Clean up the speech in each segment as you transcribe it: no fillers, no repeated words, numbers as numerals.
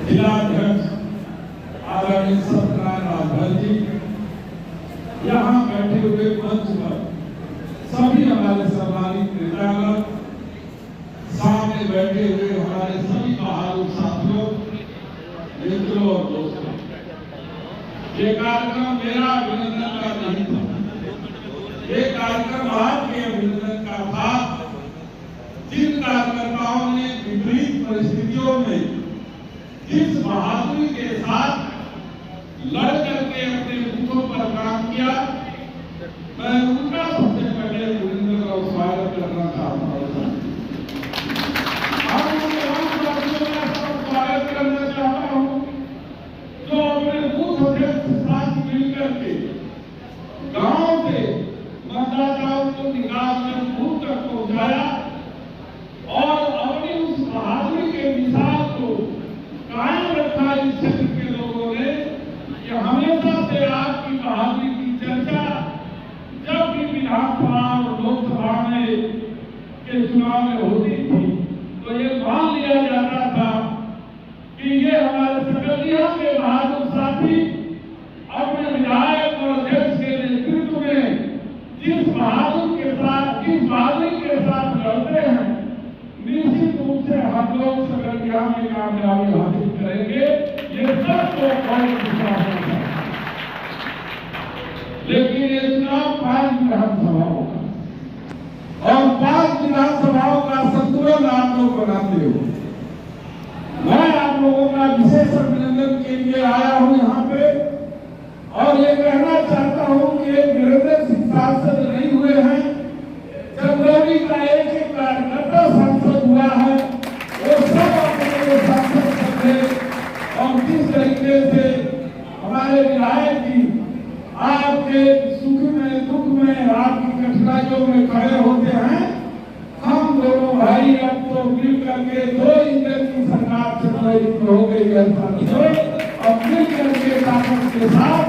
जिलाध्यक्ष आदरणीय सत्यनारायण राजभर जी, यहाँ बैठे हुए मंच पर सभी हमारे सम्मानित नेतागण, सामने बैठे हुए हमारे सभी बहादुर साथियों, मित्रों और दोस्तों, ये कार्यक्रम मेरा अभिनंदन का नहीं था, ये कार्यक्रम आपके अभिनंदन का था। जिन कार्यकर्ताओं ने विपरीत परिस्थितियों में जिस बहादुरी के साथ लड़ करके अपने बूथों पर काम किया, मैं उनका सबसे पहले अभिनंदन और स्वागत करना चाहता हूँ। हम उन साथियों का स्वागत करना चाहता हूँ जो अपने बूथ अध्यक्ष के साथ मिलकर के गांव से मतदाताओं को निकाल कर बूथ तक पहुंचाया और अपनी उस बहादुरी के मिसाल को कायम रखा। इस क्षेत्र के लोगों ने कि हमेशा से आपकी बहादुरी की चर्चा जब भी विधानसभा और लोकसभा में के चुनाव में होती थी तो ये मान लिया जाता था कि ये हमारे सकलिया के बहादुर साथी अपने विधायक और अध्यक्ष के नेतृत्व में जिस बहादुरी के साथ लड़ते हैं, निश्चित रूप से हम लोग सकलिया में कामयाबी हासिल करेंगे। ये सबको बहुत विश्वास है। लेकिन ये चुनाव 5 विधानसभाओं का और 5 विधानसभाओं का संतुलन आप लोग बनाते हो। मैं आप लोगों का विशेष अभिनंदन के लिए आया हूं यहाँ पे और ये कहना चाहता हूं कि एक वीरेंद्र सिंह सांसद नहीं हुए हैं, चंदौली का एक कार्यकर्ता सांसद हुआ है। वो सब अपने सांसद थे और जिस तरीके से हमारे विधायक जी आपके सुख में दुख में आपकी कठिनाइयों में खड़े होते हैं, हम दोनों भाई अब तो मिल करके 2 इंजन की सरकार चल हो गई है और मिल करके ताकत के साथ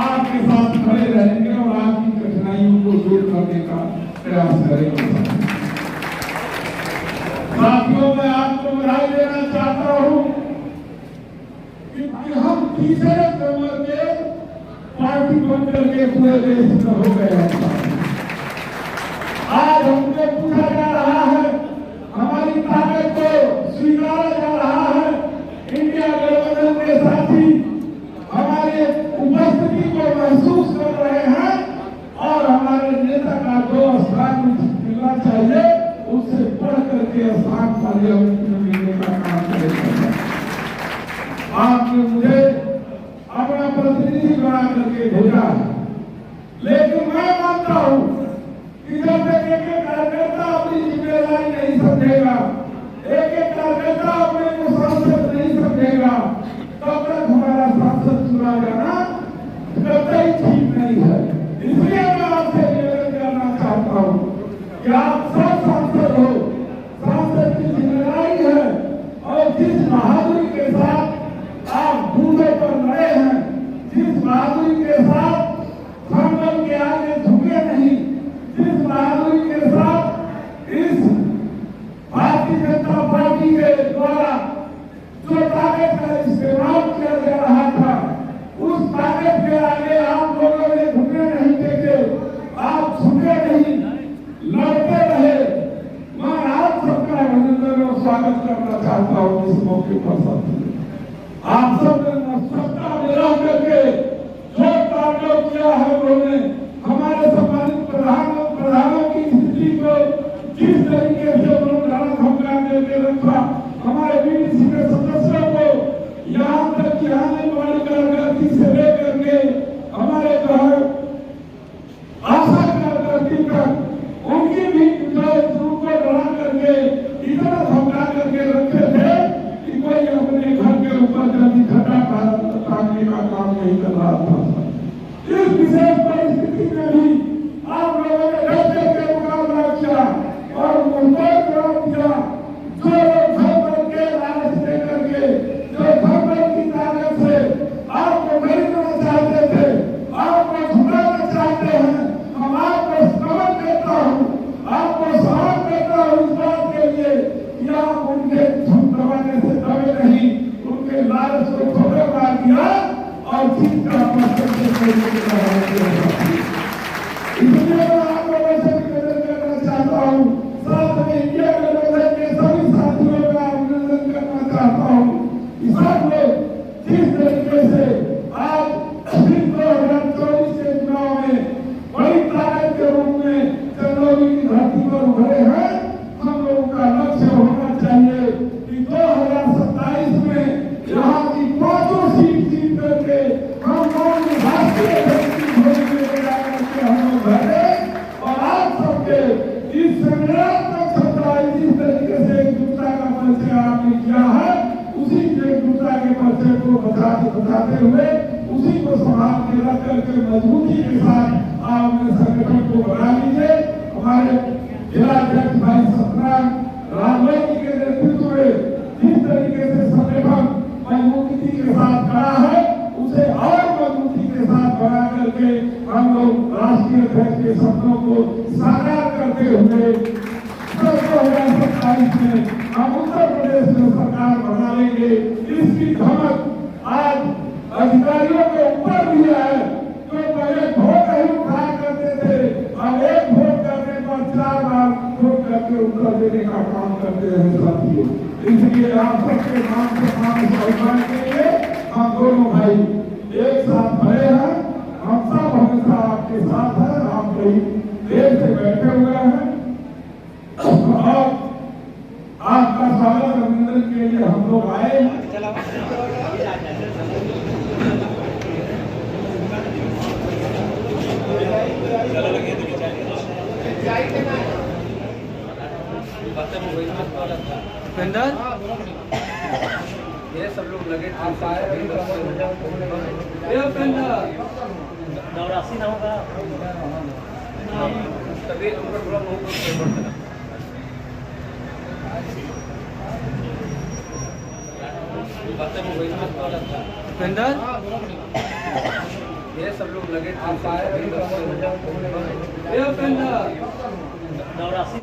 आपके साथ खड़े रहेंगे और आपकी कठिनाइयों को दूर करने का प्रयास करेंगे। साथियों, मैं आपको बधाई देना चाहता हूँ कि हम तीसरे नंबर के पार्टी बनकर के पूरे देश में हो गए हैं। आज हमसे पूछा जा रहा है, हमारी ताकत को स्वीकारा जा रहा है। इंडिया गठबंधन के साथी हमारे उपस्थिति को महसूस कर रहे हैं और हमारे नेता का जो स्थान मिलना चाहिए उससे बढ़ करके स्थान पार्लियामेंट में मिलने का काम करेगा। आपने मुझे अपना प्रतिनिधि बना करके भेजा है, लेकिन मैं मानता हूं कि जब तक एक कार्यकर्ता अपनी जिम्मेदारी नहीं समझेगा, एक कार्यकर्ता अपने को सांसद नहीं समझेगा, तब तक हमारा सांसद चुना जाना कतई ठीक नहीं है। इसलिए मैं आपसे निवेदन करना चाहता हूं कि आप सब सांसद हो, सांसद की जिम्मेदारी है और जिस बहादुरी के साथ आप बूंदों पर लड़े हैं, जिस बहादुरी के साथ संकट के आगे झुके नहीं, जिस बहादुरी के साथ इस भारतीय जनता पार्टी के द्वारा जो ताकत का इस्तेमाल किया जा रहा था, उस ताकत के आगे आप लोगों ने झुके नहीं देखे, आप झुके नहीं, लड़ते रहे। मैं आप सबका अभिनंदन और स्वागत करना चाहता हूँ इस मौके पर। साथियों, आप सब ने सत्ता में रह करके जो तांडव किया है, उन्होंने हमारे सम्मानित प्रधानों की स्थिति को जिस तरीके से उन्होंने धड़ा धमका देके रखा, हमारे बीडीसी के सदस्यों को यहाँ तक कि आने वाली कार्यकर्ती से लेकर के हमारे घर आशा कार्यकर्ती तक उनकी भी रूप को डरा करके इतना धमका करके रखे थे कि कोई अपने घर के ऊपर जल्दी घटा काटने का काम नहीं कर रहा था। इस विशेष परिस्थिति में भी आप लोगों ने डटे के मुकाबला किया और मुंबई जवाब दिया। जो लोग घर बन के लालच दे करके, जो घर की ताकत से आपको खरीदना चाहते थे, आपको झुकाना चाहते हैं, हम आपको समझ देता हूँ, आपको समझ देता हूँ इस बात के लिए कि आप उनके दबाने से दबे नहीं, उनके और चीज का इसलिए मैं आप लोगों से निवेदन करना चाहता हूँ, साथ में इंडिया गठबंधन के सभी साथियों का अभिनंदन करना चाहता हूँ। सब लोग जिस तरीके से आज 2024 के चुनाव में बड़ी ताकत के रूप में चंदौली की धरती पर उभरे हैं, हम लोगों का लक्ष्य होना चाहिए कि 2027 में यहाँ की 5 सीट जीत करके हम लोग राष्ट्रीय हम लोग भरे और आप सबके इस संग्रात्मक सत्ता जिस तरीके से एकजुटता का परिचय आपने किया है, उसी एकजुटता के परिचय को बताते हुए उसी को संभाल के रख करके मजबूती के साथ आप अपने संगठन को बना लीजिए। हमारे जिला अध्यक्ष भाई सत्यनारायण रामलोई जी के नेतृत्व में जिस तरीके से संगठन मजबूती के साथ खड़ा है, उसे और मजबूती के साथ बना करके हम लोग राष्ट्रीय अध्यक्ष के सपनों को साकार करते हुए 2027 में हम उत्तर प्रदेश में सरकार बना लेंगे। इसकी धमक आज अधिकारियों के ऊपर दिया है, जो पहले वोट नहीं उठाया करते थे, अब एक वोट करने पर 4 बार वोट करके उत्तर देने का काम करते हैं साथियों। इसलिए आप सबके नाम से सम्मान के लिए हम दोनों भाई एक साथ खड़े हैं। हम सब हमेशा आपके साथ हैं, आप कई देर से बैठे हुए हैं और आपका स्वागत अभिनंदन के लिए हम लोग आए हैं। ये सब लोग लगे नवरासी ना होगा तभी ये सब लोग लगे नवरासी